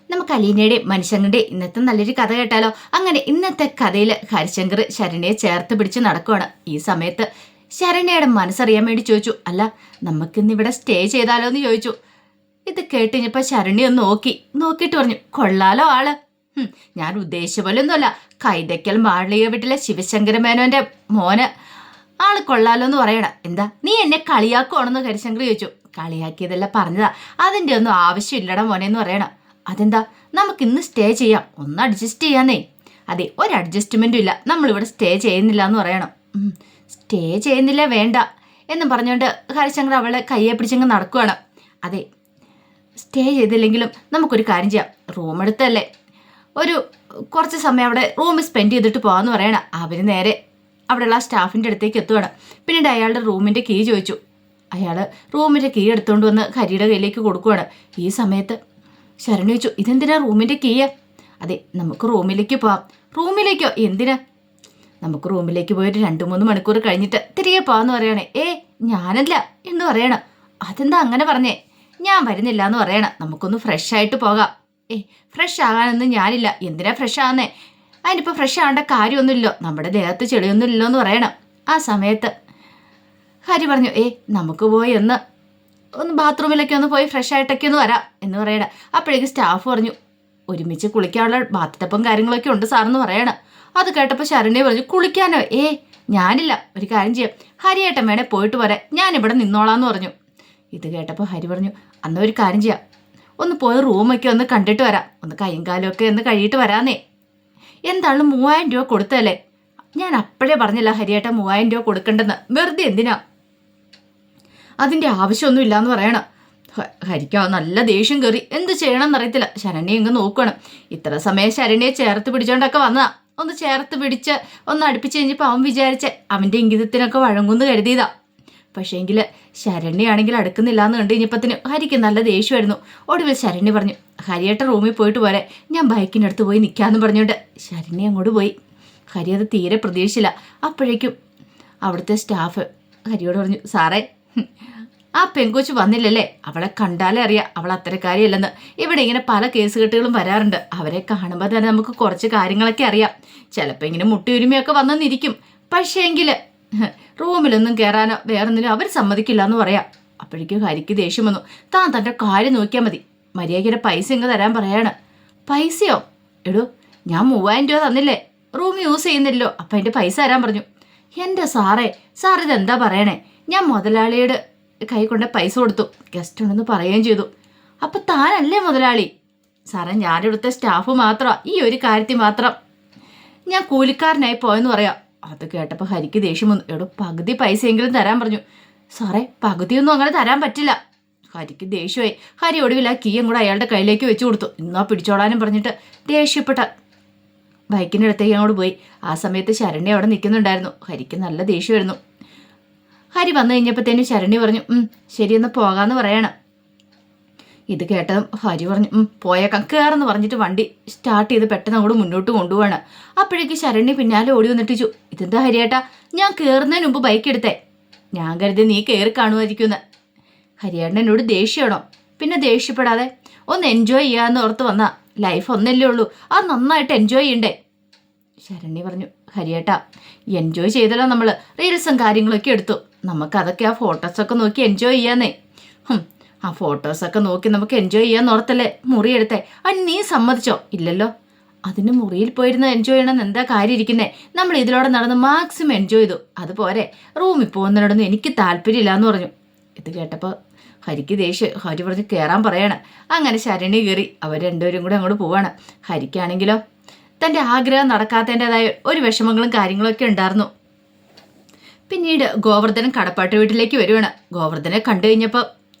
നമുക്ക് അലീനയുടെയും മനുഷ്യങ്ങളുടെയും ഇന്നത്തെ നല്ലൊരു കഥ കേട്ടാലോ? അങ്ങനെ ഇന്നത്തെ കഥയിൽ ഹരിശങ്കർ ശരണ്യെ ചേർത്ത് പിടിച്ച് നടക്കുവാണ്. ഈ സമയത്ത് ശരണ്യയുടെ മനസ്സറിയാൻ വേണ്ടി ചോദിച്ചു, അല്ല നമുക്കിന്നിവിടെ സ്റ്റേ ചെയ്താലോ എന്ന് ചോദിച്ചു. ഇത് കേട്ടുകഴിഞ്ഞപ്പോൾ ശരണ്യ ഒന്ന് നോക്കിയിട്ട് പറഞ്ഞു, കൊള്ളാലോ ആള്. ഞാൻ ഉദ്ദേശിച്ച പോലെ ഒന്നുമല്ല, കൈതയ്ക്കൽ മാളിക വീട്ടിലെ ശിവശങ്കര മേനോന്റെ മോന് ആള് കൊള്ളാലോ എന്ന് പറയണം. എന്താ നീ എന്നെ കളിയാക്കുവാണെന്ന് ഹരിശങ്കർ ചോദിച്ചു. കളിയാക്കിയതല്ല പറഞ്ഞതാ, അതിൻ്റെ ഒന്നും ആവശ്യമില്ലടാ മോനെന്ന് പറയണം. അതെന്താ, നമുക്കിന്ന് സ്റ്റേ ചെയ്യാം, ഒന്ന് അഡ്ജസ്റ്റ് ചെയ്യാന്നേ. അതെ, ഒരു അഡ്ജസ്റ്റ്മെൻറ്റും ഇല്ല, നമ്മളിവിടെ സ്റ്റേ ചെയ്യുന്നില്ല എന്ന് പറയണം. സ്റ്റേ ചെയ്യുന്നില്ല വേണ്ട എന്നും പറഞ്ഞുകൊണ്ട് ഹരിശങ്കർ അവളെ കയ്യെ പിടിച്ചങ്ങ് നടക്കുകയാണ്. അതെ, സ്റ്റേ ചെയ്തില്ലെങ്കിലും നമുക്കൊരു കാര്യം ചെയ്യാം, റൂം എടുത്തല്ലേ, ഒരു കുറച്ച് സമയം അവിടെ റൂമിൽ സ്പെൻഡ് ചെയ്തിട്ട് പോകാമെന്ന് പറയണം. അവർ നേരെ അവിടെയുള്ള സ്റ്റാഫിൻ്റെ അടുത്തേക്ക് എത്തുവാണ്. പിന്നീട് അയാളുടെ റൂമിൻ്റെ കീ ചോദിച്ചു. അയാൾ റൂമിൻ്റെ കീ എടുത്തുകൊണ്ട് വന്ന് ഹരിയുടെ കയ്യിലേക്ക് കൊടുക്കുവാണ്. ഈ സമയത്ത് ശരണി ചോദിച്ചു, ഇതെന്തിനാ റൂമിൻ്റെ കീയാ? അതെ, നമുക്ക് റൂമിലേക്ക് പോവാം. റൂമിലേക്കോ? എന്തിനാ? നമുക്ക് റൂമിലേക്ക് പോയിട്ട് 2-3 മണിക്കൂർ കഴിഞ്ഞിട്ട് തിരികെ പോകാമെന്ന് പറയണേ. ഞാനല്ല എന്ന് പറയണം. അതെന്താ അങ്ങനെ പറഞ്ഞേ? ഞാൻ വരുന്നില്ല എന്ന് പറയണം. നമുക്കൊന്ന് ഫ്രഷ് ആയിട്ട് പോകാം. ഫ്രഷ് ആകാനൊന്നും ഞാനില്ല. എന്തിനാ ഫ്രഷ് ആകുന്നേ? അതിനിപ്പോൾ ഫ്രഷ് ആവേണ്ട കാര്യമൊന്നുമില്ലോ, നമ്മുടെ ദേഹത്ത് ചെളിയൊന്നുമില്ലോ എന്ന് പറയണം. ആ സമയത്ത് ഹരി പറഞ്ഞു, നമുക്ക് പോയി ഒന്ന് ബാത്റൂമിലൊക്കെ ഒന്ന് പോയി ഫ്രഷ് ആയിട്ടൊക്കെ ഒന്ന് വരാം എന്ന് പറയണം. അപ്പോഴേക്ക് സ്റ്റാഫ് പറഞ്ഞു, ഒരുമിച്ച് കുളിക്കാനുള്ള ബാത്ത് ടബും കാര്യങ്ങളൊക്കെ ഉണ്ട് സാറെന്ന് പറയണം. അത് കേട്ടപ്പോൾ ശരണ്യ പറഞ്ഞു, കുളിക്കാനോ? ഞാനില്ല, ഒരു കാര്യം ചെയ്യാം, ഹരിയേട്ടൻ വേണേ പോയിട്ട് വരാം, ഞാനിവിടെ നിന്നോളാന്ന് പറഞ്ഞു. ഇത് കേട്ടപ്പോൾ ഹരി പറഞ്ഞു, അന്ന് ഒരു കാര്യം ചെയ്യാം, ഒന്ന് പോയി റൂമൊക്കെ ഒന്ന് കണ്ടിട്ട് വരാം, ഒന്ന് കൈയും കാലും ഒക്കെ ഒന്ന് കഴിയിട്ട് വരാന്നേ. എന്തായാലും 3000 രൂപ കൊടുത്തല്ലേ? ഞാൻ അപ്പോഴേ പറഞ്ഞില്ല ഹരിയേട്ടൻ 3000 രൂപ കൊടുക്കണ്ടെന്ന്, വെറുതെ എന്തിനാ? അതിൻ്റെ ആവശ്യമൊന്നും ഇല്ലയെന്ന് പറയണം. ഹരിക്കാ നല്ല ദേഷ്യം കയറി, എന്ത് ചെയ്യണമെന്ന് അറിയത്തില്ല. ശരണ്യ ഇങ്ങ് നോക്കണം. ഇത്ര സമയം ശരണ്യെ ചേർത്ത് പിടിച്ചോണ്ടൊക്കെ വന്നതാ, ഒന്ന് ചേർത്ത് പിടിച്ച് ഒന്ന് അടുപ്പിച്ച് കഴിഞ്ഞപ്പോൾ അവൻ വിചാരിച്ച് അവൻ്റെ ഇംഗിതത്തിനൊക്കെ വഴങ്ങുമെന്ന് കരുതിയതാ. പക്ഷേങ്കിൽ ശരണ്യാണെങ്കിൽ അടുക്കുന്നില്ല എന്ന് കണ്ടു കഴിഞ്ഞപ്പത്തിന് ഹരിക്ക് നല്ല ദേഷ്യമായിരുന്നു. ഒടുവിൽ ശരണ്യ പറഞ്ഞു, ഹരിയേട്ട റൂമിൽ പോയിട്ട് പോരെ, ഞാൻ ബൈക്കിനടുത്ത് പോയി നിൽക്കാമെന്ന് പറഞ്ഞുകൊണ്ട് ശരണ്യ അങ്ങോട്ട് പോയി. ഹരി അത് തീരെ പ്രതീക്ഷിച്ചില്ല. അപ്പോഴേക്കും അവിടുത്തെ സ്റ്റാഫ് ഹരിയോട് പറഞ്ഞു, സാറേ ആ പെങ്കൊച്ച് വന്നില്ലല്ലേ? അവളെ കണ്ടാലേ അറിയാം അവൾ അത്തരക്കാരിയല്ലെന്ന്. ഇവിടെ ഇങ്ങനെ പല കേസ് കെട്ടുകളും വരാറുണ്ട്, അവരെ കാണുമ്പോൾ തന്നെ നമുക്ക് കുറച്ച് കാര്യങ്ങളൊക്കെ അറിയാം. ചിലപ്പോൾ ഇങ്ങനെ മുട്ടിയുരുമയൊക്കെ വന്നെന്നിരിക്കും, പക്ഷേങ്കിൽ റൂമിലൊന്നും കയറാനോ വേറൊന്നിനും അവർ സമ്മതിക്കില്ല എന്ന് പറയാം. അപ്പോഴേക്കും ഹരിക്ക് ദേഷ്യം വന്നു. താൻ തൻ്റെ കാര്യം നോക്കിയാൽ മതി, മര്യാദയ്ക്ക് പൈസ ഇങ്ങ് തരാൻ പറയാണ്. പൈസയോ? എടോ, ഞാൻ 3000 രൂപ തന്നില്ലേ, റൂം യൂസ് ചെയ്യുന്നില്ലല്ലോ, അപ്പം അതിൻ്റെ പൈസ തരാൻ പറഞ്ഞു. എൻ്റെ സാറേ, സാർ ഇതെന്താ പറയണേ? ഞാൻ മുതലാളിയുടെ കൈ കൊണ്ട് പൈസ കൊടുത്തു, ഗസ്റ്റ് ഉണ്ടെന്ന് പറയുകയും ചെയ്തു. അപ്പം താനല്ലേ മുതലാളി? സാറേ, ഞാനിവിടുത്തെ സ്റ്റാഫ് മാത്രമാണ്, ഈ ഒരു കാര്യത്തിൽ മാത്രം ഞാൻ കൂലിക്കാരനായി പോയെന്ന് പറയാം. അത് കേട്ടപ്പോൾ ഹരിക്ക് ദേഷ്യം വന്നു. എടോ, പകുതി പൈസയെങ്കിലും തരാൻ പറഞ്ഞു. സാറേ, പകുതിയൊന്നും അങ്ങനെ തരാൻ പറ്റില്ല. ഹരിക്ക് ദേഷ്യമായി. ഹരി ഒടുവിൽ ആ കീയും കൂടെ അയാളുടെ കയ്യിലേക്ക് വെച്ചു കൊടുത്തു. ഇന്നാ പിടിച്ചോളാനും പറഞ്ഞിട്ട് ദേഷ്യപ്പെട്ട ബൈക്കിൻ്റെ അടുത്തേക്ക് അങ്ങോട്ട് പോയി. ആ സമയത്ത് ശരണ്യ അവിടെ നിൽക്കുന്നുണ്ടായിരുന്നു. ഹരിക്ക് നല്ല ദേഷ്യമായിരുന്നു. ഹരി വന്നു കഴിഞ്ഞപ്പോഴത്തേനും ശരണ്യ പറഞ്ഞു, ശരിയെന്ന് പോകാമെന്ന് പറയണം. ഇത് കേട്ടതും ഹരി പറഞ്ഞു, പോയേക്കാം, കയറെന്ന് പറഞ്ഞിട്ട് വണ്ടി സ്റ്റാർട്ട് ചെയ്ത് പെട്ടെന്ന് അങ്ങോട്ട് മുന്നോട്ട് കൊണ്ടുപോവാണ്. അപ്പോഴേക്ക് ശരണ്യ പിന്നാലെ ഓടി വന്നിട്ടിച്ചു, ഇതെന്താ ഹരിയേട്ടാ, ഞാൻ കയറുന്നതിന് മുമ്പ് ബൈക്ക് എടുത്തേ. ഞാൻ കരുതി നീ കയറി കാണുമായിരിക്കുമെന്ന്. ഹരിയേട്ടൻ എന്നോട് ദേഷ്യമാണോ? പിന്നെ ദേഷ്യപ്പെടാതെ ഒന്ന് എൻജോയ് ചെയ്യാമെന്ന് ഓർത്ത് വന്നാ, ലൈഫ് ഒന്നല്ലേ ഉള്ളൂ, അത് നന്നായിട്ട് എൻജോയ് ചെയ്യണ്ടേ. ശരണ്യ പറഞ്ഞു, ഹരിയേട്ടാ എൻജോയ് ചെയ്തല്ലോ, നമ്മൾ റീൽസും കാര്യങ്ങളൊക്കെ എടുത്തു, നമുക്കതൊക്കെ ആ ഫോട്ടോസൊക്കെ നോക്കി എൻജോയ് ചെയ്യാന്നേ. ആ ഫോട്ടോസൊക്കെ നോക്കി നമുക്ക് എൻജോയ് ചെയ്യാൻ ഓർത്തല്ലേ മുറി എടുത്തേ. അതിന് നീ സമ്മതിച്ചോ? ഇല്ലല്ലോ. അതിന് മുറിയിൽ പോയിരുന്ന് എൻജോയ് ചെയ്യണമെന്ന് എന്താ കാര്യം ഇരിക്കുന്നേ? നമ്മൾ ഇതിലൂടെ നടന്ന് മാക്സിമം എൻജോയ് ചെയ്തു, അതുപോലെ റൂമിൽ പോകുന്നതിനോടൊന്നും എനിക്ക് താല്പര്യമില്ല എന്ന് പറഞ്ഞു. ഇത് കേട്ടപ്പോൾ ഹരിക്ക് ദേഷ്യം. ഹരി പറഞ്ഞ് കയറാൻ പറയാണ്. അങ്ങനെ ശരണ്യ കയറി. അവർ രണ്ടുപേരും കൂടെ അങ്ങോട്ട് പോവാണ്. ഹരിക്കാണെങ്കിലോ തൻ്റെ ആഗ്രഹം നടക്കാത്തതിൻ്റെതായ ഒരു വിഷമങ്ങളും കാര്യങ്ങളൊക്കെ ഉണ്ടായിരുന്നു. പിന്നീട് ഗോവർദ്ധനൻ കടപ്പാട്ട് വീട്ടിലേക്ക് വരുവാണ്. ഗോവർദ്ധനെ കണ്ടു കഴിഞ്ഞപ്പോൾ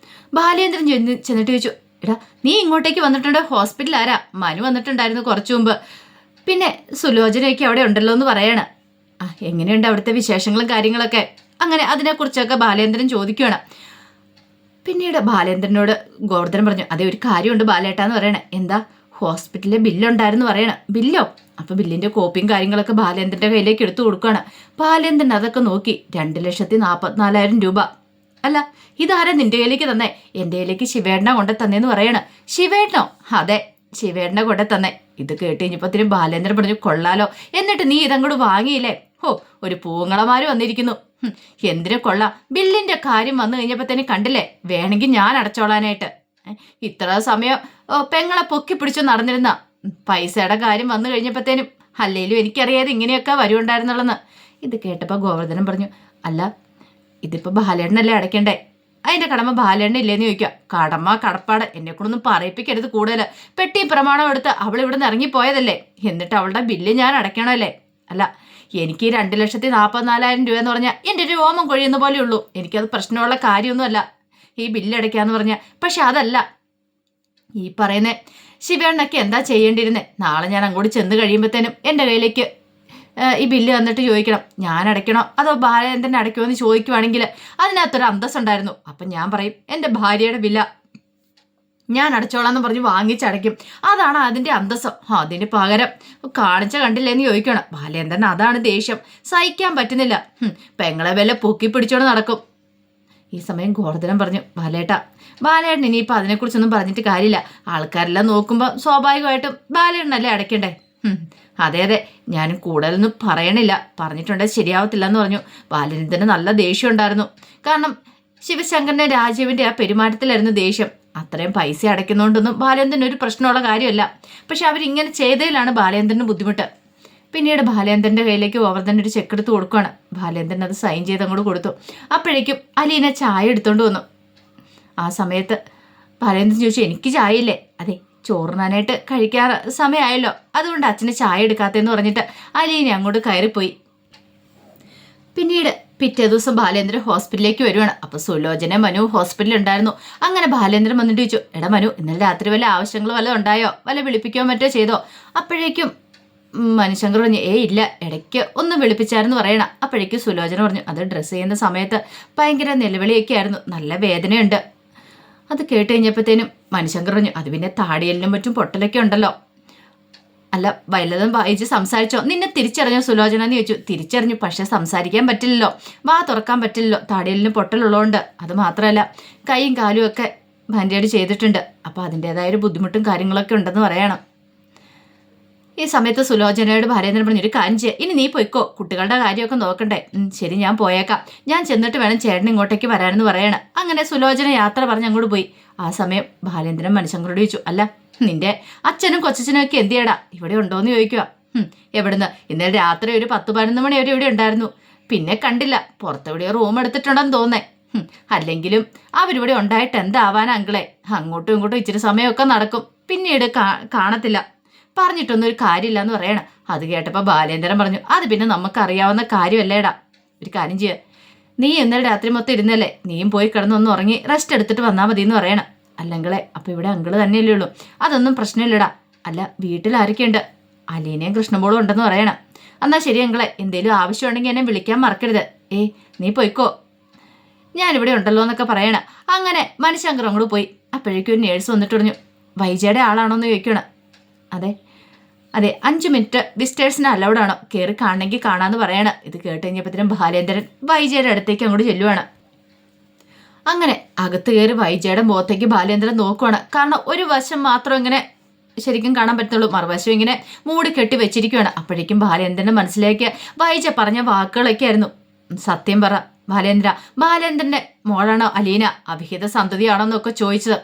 ബാലേന്ദ്രൻ ചെന്നിട്ട് ചോദിച്ചു, എടാ നീ ഇങ്ങോട്ടേക്ക് വന്നിട്ടുണ്ട്, ഹോസ്പിറ്റൽ ആരാ? മനു വന്നിട്ടുണ്ടായിരുന്നു കുറച്ചു മുമ്പ്, പിന്നെ സുലോചനയൊക്കെ അവിടെ ഉണ്ടല്ലോ എന്ന് പറയാണ്. എങ്ങനെയുണ്ട് അവിടുത്തെ വിശേഷങ്ങളും കാര്യങ്ങളൊക്കെ? അങ്ങനെ അതിനെക്കുറിച്ചൊക്കെ ബാലേന്ദ്രൻ ചോദിക്കുകയാണ്. പിന്നീട് ബാലേന്ദ്രനോട് ഗോവർദ്ധനൻ പറഞ്ഞു, അതേ ഒരു കാര്യമുണ്ട് ബാലേട്ടാന്ന് പറയണേ. എന്താ? ഹോസ്പിറ്റലിലെ ബില്ലുണ്ടായിരുന്നു പറയണം. ബില്ലോ? അപ്പോൾ ബില്ലിൻ്റെ കോപ്പിയും കാര്യങ്ങളൊക്കെ ബാലേന്ദ്രൻ്റെ കയ്യിലേക്ക് എടുത്തു കൊടുക്കുകയാണ്. ബാലേന്ദ്രൻ അതൊക്കെ നോക്കി, 2,44,000 രൂപ. അല്ല, ഇതാരാ നിന്റെ കയ്യിലേക്ക് തന്നേ? എൻ്റെ കയ്യിലേക്ക് ശിവേട്ടനാ കൊണ്ട് തന്നേന്ന് പറയണ. ശിവേട്ടനോ? അതെ, ശിവേട്ടനെ കൊണ്ടേ തന്നെ. ഇത് കേട്ട് കഴിഞ്ഞപ്പത്തിന് ബാലേന്ദ്രൻ പറഞ്ഞു, കൊള്ളാലോ, എന്നിട്ട് നീ ഇതങ്ങോട്ട് വാങ്ങിയില്ലേ? ഹോ, ഒരു പൂങ്ങളമാര് വന്നിരിക്കുന്നു. എന്തിനു കൊള്ളാം. ബില്ലിന്റെ കാര്യം വന്നു കഴിഞ്ഞപ്പോ കണ്ടില്ലേ, വേണമെങ്കിൽ ഞാൻ അടച്ചോളാനായിട്ട്. ഇത്ര സമയം പെങ്ങളെ പൊക്കി പിടിച്ചു നടന്നിരുന്ന പൈസയുടെ കാര്യം വന്നു കഴിഞ്ഞപ്പോഴത്തേനും അല്ലേലും എനിക്കറിയാതെ ഇങ്ങനെയൊക്കെ വരുണ്ടായിരുന്നുള്ളെന്ന്. ഇത് കേട്ടപ്പോൾ ഗോവർദ്ധനം പറഞ്ഞു, അല്ല ഇതിപ്പോ ബാലേണ്ണല്ലേ അടയ്ക്കണ്ടേ? അതിന്റെ കടമ ബാലേണ്ണ ഇല്ലേന്ന് ചോദിക്കുക. കടമ കടപ്പാട് എന്നെ കൊണ്ടൊന്നും പറയിപ്പിക്കരുത് കൂടുതൽ. പെട്ടി പ്രമാണം എടുത്ത് അവൾ ഇവിടെ നിന്ന് ഇറങ്ങിപ്പോയതല്ലേ, എന്നിട്ട് അവളുടെ ബില്ല് ഞാൻ അടയ്ക്കണമല്ലേ? അല്ല, എനിക്ക് 2,44,000 രൂപ എന്ന് പറഞ്ഞാൽ എൻ്റെ ഒരു ഓമം കൊഴിയുന്ന പോലെ ഉള്ളൂ. എനിക്കത് പ്രശ്നമുള്ള കാര്യമൊന്നുമല്ല ഈ ബില്ല് അടയ്ക്കാന്ന് പറഞ്ഞാൽ. പക്ഷെ അതല്ല ഈ പറയുന്ന ശിവേണ്ണൊക്കെ എന്താ ചെയ്യേണ്ടിയിരുന്നേ? നാളെ ഞാൻ അങ്ങോട്ട് ചെന്ന് കഴിയുമ്പോഴത്തേനും എൻ്റെ കയ്യിലേക്ക് ഈ ബില്ല് വന്നിട്ട് ചോദിക്കണം, ഞാൻ അടയ്ക്കണോ അതോ ബാലേന്ദ്രൻ അടയ്ക്കുമോ എന്ന് ചോദിക്കുവാണെങ്കിൽ അതിനകത്തൊരു അന്തസ്സുണ്ടായിരുന്നു. അപ്പം ഞാൻ പറയും, എൻ്റെ ഭാര്യയുടെ ബില്ല ഞാൻ അടച്ചോളാന്ന് പറഞ്ഞ് വാങ്ങിച്ചടയ്ക്കും. അതാണ് അതിൻ്റെ അന്തസ്സം. അതിന് പകരം കാണിച്ച കണ്ടില്ലേന്ന് ചോദിക്കണം. ബാലേന്ദ്രൻ അതാണ് ദേഷ്യം, സഹിക്കാൻ പറ്റുന്നില്ല. പെങ്ങളെ വല്ല പൊക്കി പിടിച്ചോണ്ട് നടക്കും. ഈ സമയം ഗോവർദ്ധനം പറഞ്ഞു, ബാലേട്ടൻ ഇനിയിപ്പോൾ അതിനെക്കുറിച്ചൊന്നും പറഞ്ഞിട്ട് കാര്യമില്ല. ആൾക്കാരെല്ലാം നോക്കുമ്പോൾ സ്വാഭാവികമായിട്ടും ബാലേട്ടനല്ലേ അടയ്ക്കണ്ടേ? അതെ അതെ, ഞാനും കൂടുതലൊന്നും പറയണില്ല, പറഞ്ഞിട്ടുണ്ടെങ്കിൽ ശരിയാവത്തില്ല എന്ന് പറഞ്ഞു. ബാലേന്ദ്രന് നല്ല ദേഷ്യം ഉണ്ടായിരുന്നു. കാരണം ശിവശങ്കരൻ്റെ രാജീവിൻ്റെ ആ പെരുമാറ്റത്തിലായിരുന്നു ദേഷ്യം. അത്രയും പൈസ അടയ്ക്കുന്നതുകൊണ്ടൊന്നും ബാലേന്ദ്രന് ഒരു പ്രശ്നമുള്ള കാര്യമല്ല. പക്ഷെ അവരിങ്ങനെ ചെയ്തതിലാണ് ബാലേന്ദ്രന് ബുദ്ധിമുട്ട്. പിന്നീട് ബാലേന്ദ്രൻ്റെ കയ്യിലേക്ക് ഗോവർദ്ധൻ ഒരു ചെക്ക് എടുത്ത് കൊടുക്കുകയാണ്. ബാലേന്ദ്രൻ അത് സൈൻ ചെയ്ത് അങ്ങോട്ട് കൊടുത്തു. അപ്പോഴേക്കും അലീന ചായ എടുത്തോണ്ട് വന്നു. ആ സമയത്ത് ബാലേന്ദ്രൻ ചോദിച്ചു, എനിക്ക് ചായ ഇല്ലേ? അതെ, ചോറിനാനായിട്ട് കഴിക്കാറ് സമയമായല്ലോ, അതുകൊണ്ട് അച്ഛന് ചായ എടുക്കാത്തെന്ന് പറഞ്ഞിട്ട് അലീന അങ്ങോട്ട് കയറിപ്പോയി. പിന്നീട് പിറ്റേ ദിവസം ബാലേന്ദ്രൻ ഹോസ്പിറ്റലിലേക്ക് വരുവാണ്. അപ്പോൾ സുലോചന മനു ഹോസ്പിറ്റലിൽ ഉണ്ടായിരുന്നു. അങ്ങനെ ബാലേന്ദ്രൻ വന്നിട്ട് ചോദിച്ചു, എടാ മനു, ഇന്നലെ രാത്രി വല്ല ആവശ്യങ്ങൾ വല്ലതും ഉണ്ടായോ? വല്ല വിളിപ്പിക്കോ മറ്റോ ചെയ്തോ? അപ്പോഴേക്കും മനുശങ്കർ പറഞ്ഞു, ഇല്ല, ഇടയ്ക്ക് ഒന്ന് വിളിപ്പിച്ചായിരുന്നു പറയണം. അപ്പോഴേക്കും സുലോചന പറഞ്ഞു, അത് ഡ്രസ്സ് ചെയ്യുന്ന സമയത്ത് ഭയങ്കര നിലവിളിയൊക്കെ ആയിരുന്നു, നല്ല വേദനയുണ്ട്. അത് കേട്ട് കഴിഞ്ഞപ്പോഴത്തേനും മനുശങ്കർ പറഞ്ഞു, അത് പിന്നെ താടിയലിനും മറ്റും പൊട്ടലൊക്കെ ഉണ്ടല്ലോ. അല്ല, വല്ലതും വായിച്ച് സംസാരിച്ചോ? നിന്നെ തിരിച്ചറിഞ്ഞോ സുലോചന എന്ന് ചോദിച്ചു. തിരിച്ചറിഞ്ഞു, പക്ഷെ സംസാരിക്കാൻ പറ്റില്ലല്ലോ, വാ തുറക്കാൻ പറ്റില്ലല്ലോ, താടിയലിന് പൊട്ടലുള്ളതുകൊണ്ട്. അത് മാത്രമല്ല കൈയും കാലും ഒക്കെ ബാൻഡേഡ് ചെയ്തിട്ടുണ്ട്. അപ്പോൾ അതിൻ്റെതായൊരു ബുദ്ധിമുട്ടും കാര്യങ്ങളൊക്കെ ഉണ്ടെന്ന് പറയണം. ഈ സമയത്ത് സുലോചനയോട് ബാലേന്ദ്രൻ പറഞ്ഞു, ഒരു കാര്യം ചെയ്യുക, ഇനി നീ പോയിക്കോ, കുട്ടികളുടെ കാര്യമൊക്കെ നോക്കണ്ടേ? ശരി, ഞാൻ പോയേക്കാം, ഞാൻ ചെന്നിട്ട് വേണം ചേട്ടൻ ഇങ്ങോട്ടേക്ക് വരാനെന്ന് പറയണം. അങ്ങനെ സുലോചന യാത്ര പറഞ്ഞ് അങ്ങോട്ട് പോയി. ആ സമയം ബാലേന്ദ്രൻ മനുശങ്കരോട് ചോദിച്ചു, അല്ല നിന്റെ അച്ഛനും കൊച്ചച്ഛനും ഒക്കെ എന്ത് ചെയ്യടാ, ഇവിടെ ഉണ്ടോയെന്ന് ചോദിക്കുക. എവിടുന്ന്? ഇന്നലെ രാത്രി ഒരു 10-11 മണി വരെ ഇവിടെ ഉണ്ടായിരുന്നു, പിന്നെ കണ്ടില്ല. പുറത്തെവിടെയോ റൂം എടുത്തിട്ടുണ്ടെന്ന് തോന്നേ. അല്ലെങ്കിലും അവരിവിടെ ഉണ്ടായിട്ട് എന്താവാനാ അങ്കിളെ? അങ്ങോട്ടും ഇങ്ങോട്ടും ഇച്ചിരി സമയമൊക്കെ നടക്കും, പിന്നീട് കാണത്തില്ല. പറഞ്ഞിട്ടൊന്നും ഒരു കാര്യമില്ല എന്ന് പറയണം. അത് കേട്ടപ്പോൾ ബാലേന്ദ്രൻ പറഞ്ഞു, അത് പിന്നെ നമുക്കറിയാവുന്ന കാര്യമല്ലേടാ. ഒരു കാര്യം ചെയ്യുക, നീ ഇന്നലെ രാത്രി മൊത്തം ഇരുന്നല്ലേ, നീയും പോയി കിടന്നൊന്ന് ഉറങ്ങി റെസ്റ്റ് എടുത്തിട്ട് വന്നാൽ മതി എന്ന് പറയണം. അല്ലെങ്കിലേ അപ്പോൾ ഇവിടെ അങ്കിള് തന്നെയല്ലേ ഉള്ളൂ, അതൊന്നും പ്രശ്നമില്ലടാ. അല്ല, വീട്ടിൽ ആരൊക്കെയുണ്ട്? അലീനയും കൃഷ്ണമോളും ഉണ്ടെന്ന് പറയണം. എന്നാൽ ശരി അങ്കിളെ, എന്തേലും ആവശ്യമുണ്ടെങ്കിൽ എന്നെ വിളിക്കാൻ മറക്കരുത്. നീ പോയിക്കോ, ഞാനിവിടെ ഉണ്ടല്ലോ എന്നൊക്കെ പറയണം. അങ്ങനെ മനുശങ്കർ അങ്ങോട്ട് പോയി. അപ്പോഴേക്കും ഒരു നേഴ്സ് വന്നിട്ട് പറഞ്ഞു, വൈജയുടെ ആളാണോ എന്ന് ചോദിക്കണം. അതെ 5 മിനിറ്റ് വിസിറ്റേഴ്സിന് അലൗഡ് ആണോ, കയറി കാണണമെങ്കിൽ കാണാമെന്ന് പറയണം. ഇത് കേട്ട് കഴിഞ്ഞപ്പോഴത്തേനും ബാലേന്ദ്രൻ വൈജയുടെ അടുത്തേക്ക് അങ്ങോട്ട് ചെല്ലുവാണ്. അങ്ങനെ അകത്ത് കയറി വൈജയുടെ മുഖത്തേക്ക് ബാലേന്ദ്രൻ നോക്കുവാണ്. കാരണം ഒരു വശം മാത്രം ഇങ്ങനെ ശരിക്കും കാണാൻ പറ്റുള്ളൂ, മറുവശം ഇങ്ങനെ മൂടി കെട്ടി വെച്ചിരിക്കുകയാണ്. അപ്പോഴേക്കും ബാലേന്ദ്രൻ്റെ മനസ്സിലേക്ക് വൈജ പറഞ്ഞ വാക്കുകളൊക്കെ ആയിരുന്നു. സത്യം പറ ബാലേന്ദ്രന്റെ മോളാണോ അലീന, അവിഹിത സന്തതിയാണോ എന്നൊക്കെ ചോദിച്ചത്.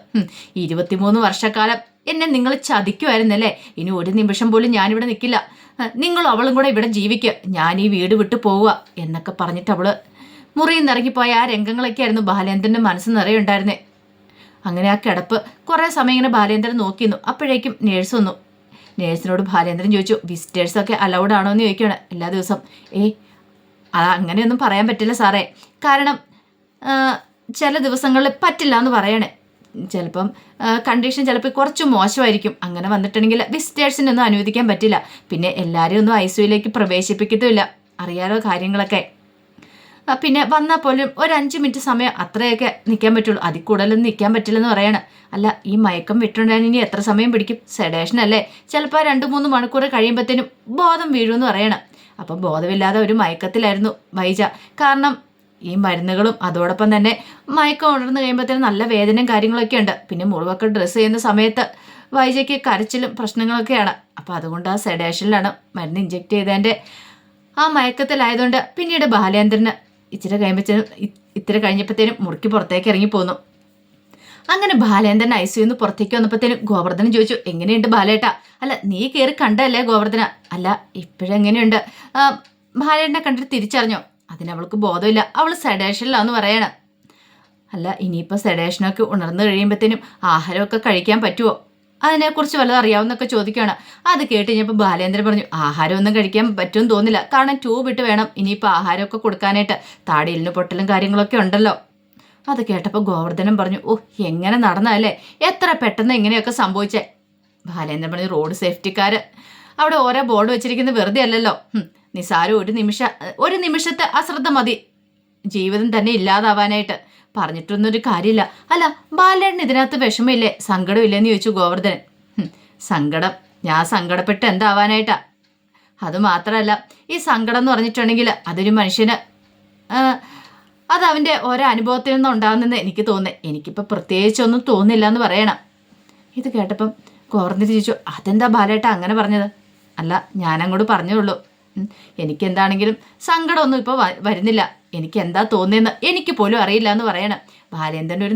23 വർഷക്കാലം എന്നെ നിങ്ങൾ ചതിക്കുമായിരുന്നല്ലേ? ഇനി ഒരു നിമിഷം പോലും ഞാനിവിടെ നിൽക്കില്ല, നിങ്ങളും അവളും കൂടെ ഇവിടെ ജീവിക്കുക, ഞാൻ ഈ വീട് വിട്ടു പോവുക എന്നൊക്കെ പറഞ്ഞിട്ട് അവള് മുറിയിൽ നിറങ്ങിപ്പോയ ആ രംഗങ്ങളൊക്കെ ആയിരുന്നു ബാലേന്ദ്രന്റെ മനസ്സ് നിറയുണ്ടായിരുന്നേ. അങ്ങനെ ആ കിടപ്പ് കുറേ സമയം ഇങ്ങനെ ബാലേന്ദ്രൻ നോക്കിയിരുന്നു. അപ്പോഴേക്കും നേഴ്സ് വന്നു. നേഴ്സിനോട് ബാലേന്ദ്രൻ ചോദിച്ചു, വിസിറ്റേഴ്സൊക്കെ അലൗഡ് ആണോ എന്ന് ചോദിക്കുകയാണ് എല്ലാ ദിവസം. അങ്ങനെയൊന്നും പറയാൻ പറ്റില്ല സാറേ, കാരണം ചില ദിവസങ്ങളിൽ പറ്റില്ല എന്ന് പറയണേ. ചിലപ്പം കണ്ടീഷൻ ചിലപ്പോൾ കുറച്ച് മോശമായിരിക്കും. അങ്ങനെ വന്നിട്ടുണ്ടെങ്കിൽ വിസിറ്റേഴ്സിനൊന്നും അനുവദിക്കാൻ പറ്റില്ല. പിന്നെ എല്ലാവരെയും ഒന്നും ICUയിലേക്ക് പ്രവേശിപ്പിക്കത്തുമില്ല, അറിയാലോ കാര്യങ്ങളൊക്കെ. പിന്നെ വന്നാൽ പോലും ഒരു 5 മിനിറ്റ് സമയം അത്രയൊക്കെ നിൽക്കാൻ പറ്റുള്ളൂ, അതിൽ കൂടുതലൊന്നും നിൽക്കാൻ പറ്റില്ലെന്ന് പറയണം. അല്ല, ഈ മയക്കം വിട്ടുണ്ടാകാൻ ഇനി എത്ര സമയം പിടിക്കും? സെഡേഷൻ അല്ലേ, ചിലപ്പോൾ 2-3 മണിക്കൂർ കഴിയുമ്പോഴത്തേനും ബോധം വീഴുമെന്ന് പറയണം. അപ്പം ബോധമില്ലാതെ ഒരു മയക്കത്തിലായിരുന്നു വൈജ. കാരണം ഈ മരുന്നുകളും അതോടൊപ്പം തന്നെ മയക്കം ഉണർന്നു കഴിയുമ്പോഴത്തേനും നല്ല വേദനയും കാര്യങ്ങളൊക്കെ ഉണ്ട്. പിന്നെ മുറിവൊക്കെ ഡ്രസ്സ് ചെയ്യുന്ന സമയത്ത് വൈജയ്ക്ക് കരച്ചിലും പ്രശ്നങ്ങളൊക്കെയാണ്. അപ്പോൾ അതുകൊണ്ട് ആ സെഡേഷനിലാണ്, മരുന്ന് ഇഞ്ചെക്ട് ചെയ്തതിൻ്റെ ആ മയക്കത്തിലായതുകൊണ്ട് പിന്നീട് ബാലേന്ദ്രന് ഇത്തിരി കഴിഞ്ഞപ്പോഴത്തേനും മുറുക്കി പുറത്തേക്ക് ഇറങ്ങിപ്പോന്നു. അങ്ങനെ ബാലേന്ദ്രൻ ഐസിയുന്ന് പുറത്തേക്ക് വന്നപ്പോഴത്തേനും ഗോവർദ്ധനൻ ചോദിച്ചു, എങ്ങനെയുണ്ട് ബാലേട്ട? അല്ല, നീ കയറി കണ്ടല്ലേ ഗോവർദ്ധന? അല്ല, ഇപ്പോഴെങ്ങനെയുണ്ട്? ബാലേട്ടനെ കണ്ടിട്ട് തിരിച്ചറിഞ്ഞോ? അതിനവൾക്ക് ബോധമില്ല, അവൾ സെഡേഷനിലാന്ന് പറയണ. അല്ല, ഇനിയിപ്പോൾ സെഡേഷനൊക്കെ ഉണർന്നു കഴിയുമ്പോഴത്തേനും ആഹാരമൊക്കെ കഴിക്കാൻ പറ്റുമോ? അതിനെക്കുറിച്ച് വല്ലതും അറിയാവുന്നൊക്കെ ചോദിക്കുകയാണ്. അത് കേട്ട് കഴിഞ്ഞപ്പോൾ ബാലേന്ദ്രൻ പറഞ്ഞു, ആഹാരമൊന്നും കഴിക്കാൻ പറ്റുമെന്ന് തോന്നില്ല, കാരണം ട്യൂബ് ഇട്ട് വേണം ഇനിയിപ്പോൾ ആഹാരമൊക്കെ കൊടുക്കാനായിട്ട്, താടിയിലിന് പൊട്ടലും കാര്യങ്ങളൊക്കെ ഉണ്ടല്ലോ. അത് കേട്ടപ്പോൾ ഗോവർദ്ധനം പറഞ്ഞു, ഓ, എങ്ങനെ നടന്നല്ലേ, എത്ര പെട്ടെന്ന് ഇങ്ങനെയൊക്കെ സംഭവിച്ചേ? ബാലേന്ദ്രൻ പറഞ്ഞു, റോഡ് സേഫ്റ്റിക്കാർ അവിടെ ഓരോ ബോർഡ് വെച്ചിരിക്കുന്നത് വെറുതെ അല്ലല്ലോ. നിസാരം ഒരു നിമിഷത്തെ അശ്രദ്ധ മതി ജീവിതം തന്നെ ഇല്ലാതാവാനായിട്ട്. പറഞ്ഞിട്ടൊന്നൊരു കാര്യമില്ല. അല്ല, ബാലേട്ടന് ഇതിനകത്ത് വിഷമമില്ലേ, സങ്കടമില്ലെന്ന് ചോദിച്ചു ഗോവർദ്ധനൻ. സങ്കടം? ഞാൻ സങ്കടപ്പെട്ട് എന്താവാനായിട്ടാ? അതുമാത്രമല്ല, ഈ സങ്കടം എന്ന് പറഞ്ഞിട്ടുണ്ടെങ്കിൽ അതൊരു മനുഷ്യന് അത് അവൻ്റെ ഓരോ അനുഭവത്തിൽ നിന്നും ഉണ്ടാകുന്നെന്ന് എനിക്ക് തോന്നുന്നത്. എനിക്കിപ്പോൾ പ്രത്യേകിച്ചൊന്നും തോന്നില്ല എന്ന് പറയണം. ഇത് കേട്ടപ്പം ഗോവർദ്ധനൻ ചോദിച്ചു, അതെന്താ ബാലേട്ട അങ്ങനെ പറഞ്ഞത്? അല്ല, ഞാനങ്ങോട്ട് പറഞ്ഞുള്ളൂ. എനിക്കെന്താണെങ്കിലും സങ്കടമൊന്നും ഇപ്പോൾ വരുന്നില്ല. എനിക്ക് എന്താ തോന്നിയെന്ന് എനിക്ക് പോലും അറിയില്ല എന്ന് പറയണം. ബാലേന്ദ്രൻ്റെ ഒരു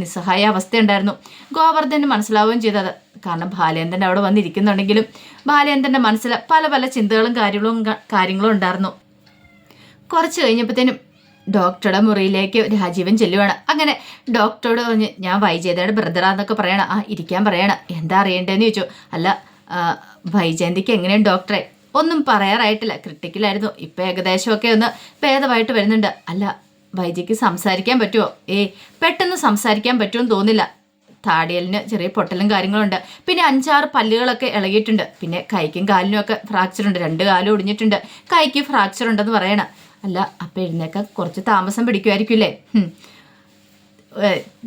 നിസ്സഹായ അവസ്ഥ ഉണ്ടായിരുന്നു. ഗോവർദ്ധന് മനസ്സിലാവുകയും ചെയ്തത്. കാരണം ബാലേന്ദ്രൻ അവിടെ വന്നിരിക്കുന്നുണ്ടെങ്കിലും ബാലേന്ദ്രൻ്റെ മനസ്സിൽ പല പല ചിന്തകളും കാര്യങ്ങളും ഉണ്ടായിരുന്നു. കുറച്ച് കഴിഞ്ഞപ്പോഴത്തേനും ഡോക്ടറുടെ മുറിയിലേക്ക് രാജീവൻ ചെല്ലുവാണ്. അങ്ങനെ ഡോക്ടറോട് പറഞ്ഞ്, ഞാൻ വൈജയന്തയുടെ ബ്രദറാന്നൊക്കെ പറയണം. ഇരിക്കാൻ പറയണം. എന്താ അറിയേണ്ടതെന്ന് ചോദിച്ചു. അല്ല, വൈജയന്തിക്ക് എങ്ങനെയാണ് ഡോക്ടറെ? ഒന്നും പറയാറായിട്ടില്ല, ക്രിട്ടിക്കലായിരുന്നു. ഇപ്പം ഏകദേശമൊക്കെ ഒന്ന് ഭേദമായിട്ട് വരുന്നുണ്ട്. അല്ല, വൈജയ്ക്ക് സംസാരിക്കാൻ പറ്റുമോ? പെട്ടെന്ന് സംസാരിക്കാൻ പറ്റുമെന്ന് തോന്നില്ല. താടിയലിന് ചെറിയ പൊട്ടലും കാര്യങ്ങളുണ്ട്. പിന്നെ 5-6 പല്ലുകളൊക്കെ ഇളകിയിട്ടുണ്ട്. പിന്നെ കൈക്കും കാലിനും ഒക്കെ ഫ്രാക്ചറുണ്ട്. 2 കാലും ഒടിഞ്ഞിട്ടുണ്ട്. കൈക്ക് ഫ്രാക്ചർ ഉണ്ടെന്ന് പറയണം. അല്ല, അപ്പം എഴുന്നേക്കാൻ കുറച്ച് താമസം പിടിക്കുമായിരിക്കില്ലേ?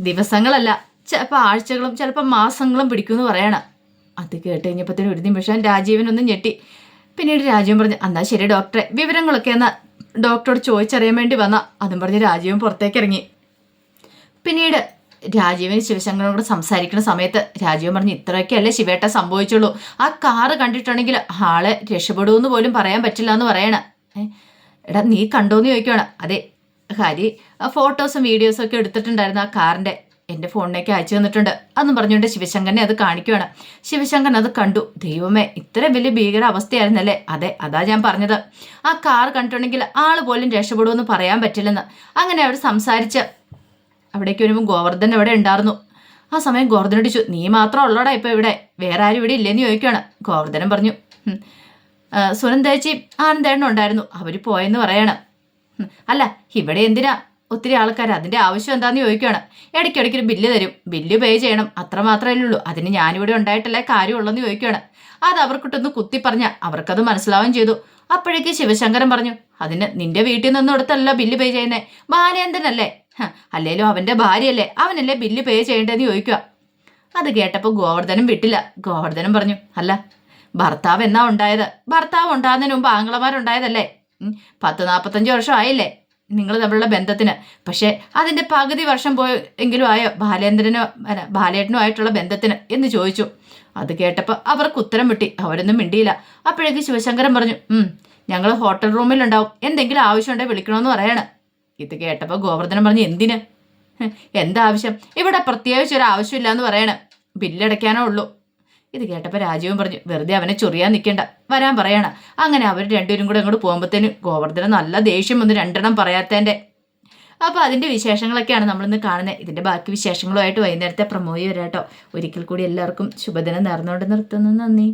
ദിവസങ്ങളല്ല, ചിലപ്പോൾ ആഴ്ചകളും ചിലപ്പോൾ മാസങ്ങളും പിടിക്കുമെന്ന് പറയണം. അത് കേട്ട് കഴിഞ്ഞപ്പോഴത്തേനും ഒരു നിമിഷം രാജീവനൊന്നും ഞെട്ടി. പിന്നീട് രാജീവൻ പറഞ്ഞു, എന്നാ ശരി ഡോക്ടറെ, വിവരങ്ങളൊക്കെ എന്നാൽ ഡോക്ടറോട് ചോദിച്ചറിയാൻ വേണ്ടി വന്ന. അതും പറഞ്ഞ് രാജീവൻ പുറത്തേക്ക് ഇറങ്ങി. പിന്നീട് രാജീവന് ശിവശങ്കരനോട് സംസാരിക്കുന്ന സമയത്ത് രാജീവൻ പറഞ്ഞു, ഇത്രയൊക്കെയല്ലേ ശിവേട്ട സംഭവിച്ചുള്ളൂ. ആ കാറ് കണ്ടിട്ടുണ്ടെങ്കിൽ ആളെ രക്ഷപ്പെടുമെന്ന് പോലും പറയാൻ പറ്റില്ല എന്ന് പറയണം. എടാ, നീ കണ്ടോന്ന് ചോദിക്കുകയാണ്. അതെ, ഹരി ഫോട്ടോസും വീഡിയോസും ഒക്കെ എടുത്തിട്ടുണ്ടായിരുന്നു ആ കാറിൻ്റെ, എൻ്റെ ഫോണിലേക്ക് അയച്ചു തന്നിട്ടുണ്ട് അതെന്ന് പറഞ്ഞുകൊണ്ട് ശിവശങ്കരനെ അത് കാണിക്കുകയാണ്. ശിവശങ്കരൻ അത് കണ്ടു. ദൈവമേ, ഇത്ര വലിയ ഭീകര അവസ്ഥയായിരുന്നല്ലേ? അതെ, അതാ ഞാൻ പറഞ്ഞത്. ആ കാർ കണ്ടിട്ടുണ്ടെങ്കിൽ ആൾ പോലും രക്ഷപ്പെടുമെന്ന് പറയാൻ പറ്റില്ലെന്ന്. അങ്ങനെ അവർ സംസാരിച്ച് അവിടേക്ക് വരുമ്പോൾ ഗോവർദ്ധൻ ഇവിടെ ഉണ്ടായിരുന്നു. ആ സമയം ഗോവർദ്ധനോട് ചോദിച്ചു, നീ മാത്രം ഉള്ളോടാ ഇപ്പോൾ ഇവിടെ, വേറെ ആരും ഇവിടെ ഇല്ലെന്ന് ചോദിക്കുകയാണ്. ഗോവർദ്ധനൻ പറഞ്ഞു, സുനന്ദേച്ചിയും ആനന്ദേണ്ണനും ഉണ്ടായിരുന്നു, അവർ പോയെന്ന് പറയണം. അല്ല, ഇവിടെ എന്തിനാ ഒത്തിരി ആൾക്കാർ, അതിൻ്റെ ആവശ്യം എന്താണെന്ന് ചോദിക്കുകയാണ്. ഇടയ്ക്കിടയ്ക്കൊരു ബില്ല് തരും, ബില്ല് പേ ചെയ്യണം, അത്രമാത്രമല്ലേ ഉള്ളൂ, അതിന് ഞാനിവിടെ ഉണ്ടായിട്ടല്ലേ കാര്യമുള്ളെന്ന് ചോദിക്കുകയാണ്. അത് അവർക്കിട്ടൊന്ന് കുത്തി പറഞ്ഞാൽ അവർക്കത് മനസ്സിലാവുകയും ചെയ്തു. അപ്പോഴേക്ക് ശിവശങ്കരൻ പറഞ്ഞു, അതിന് നിന്റെ വീട്ടിൽ നിന്നും എടുത്തല്ലോ ബില്ല് പേ ചെയ്യുന്നേ, ബാലേന്ദ്രനല്ലേ? അല്ലേലും അവൻ്റെ ഭാര്യയല്ലേ, അവനല്ലേ ബില്ല് പേ ചെയ്യേണ്ടതെന്ന് ചോദിക്കുക. അത് കേട്ടപ്പോൾ ഗോവർദ്ധനം വിട്ടില്ല. ഗോവർദ്ധനം പറഞ്ഞു, അല്ല, ഭർത്താവ് എന്നാ ഉണ്ടായത്? ഭർത്താവ് ഉണ്ടാകുന്നതിന് മുമ്പ് ആംഗ്ലമാരുണ്ടായതല്ലേ? 40-45 വർഷം ആയില്ലേ നിങ്ങൾ തമ്മിലുള്ള ബന്ധത്തിന്? പക്ഷേ അതിൻ്റെ പകുതി വർഷം എങ്കിലും ആയോ ബാലേട്ടനും ആയിട്ടുള്ള ബന്ധത്തിന് എന്ന് ചോദിച്ചു. അത് കേട്ടപ്പോൾ അവർക്ക് ഉത്തരം വിട്ടി, അവരൊന്നും മിണ്ടിയില്ല. അപ്പോഴേക്ക് ശിവശങ്കരൻ പറഞ്ഞു, ഞങ്ങൾ ഹോട്ടൽ റൂമിലുണ്ടാവും, എന്തെങ്കിലും ആവശ്യമുണ്ടെങ്കിൽ വിളിക്കണമെന്ന് പറയണം. ഇത് കേട്ടപ്പോൾ ഗോവർദ്ധനം പറഞ്ഞു, എന്തിന്? എന്താവശ്യം? ഇവിടെ പ്രത്യേകിച്ച് ഒരു ആവശ്യമില്ല എന്ന് പറയണം, ബില്ലടയ്ക്കാനോ ഉള്ളൂ. ഇത് കേട്ടപ്പോൾ രാജീവൻ പറഞ്ഞു, വെറുതെ അവനെ ചൊറിയാൻ നിൽക്കേണ്ട, വരാൻ പറയണം. അങ്ങനെ അവർ രണ്ടുപേരും കൂടെ അങ്ങോട്ട് പോകുമ്പോഴത്തേനും ഗോവർദ്ധനം നല്ല ദേഷ്യം വന്ന് 2 എണ്ണം പറയാത്തതിൻ്റെ. അപ്പോൾ അതിൻ്റെ വിശേഷങ്ങളൊക്കെയാണ് നമ്മളിന്ന് കാണുന്നത്. ഇതിൻ്റെ ബാക്കി വിശേഷങ്ങളുമായിട്ട് വൈകുന്നേരത്തെ പ്രമോയി വരാട്ടോ. ഒരിക്കൽ കൂടി എല്ലാവർക്കും ശുഭദിനം നേർന്നുകൊണ്ട് നിർത്തുന്നു. നന്ദി.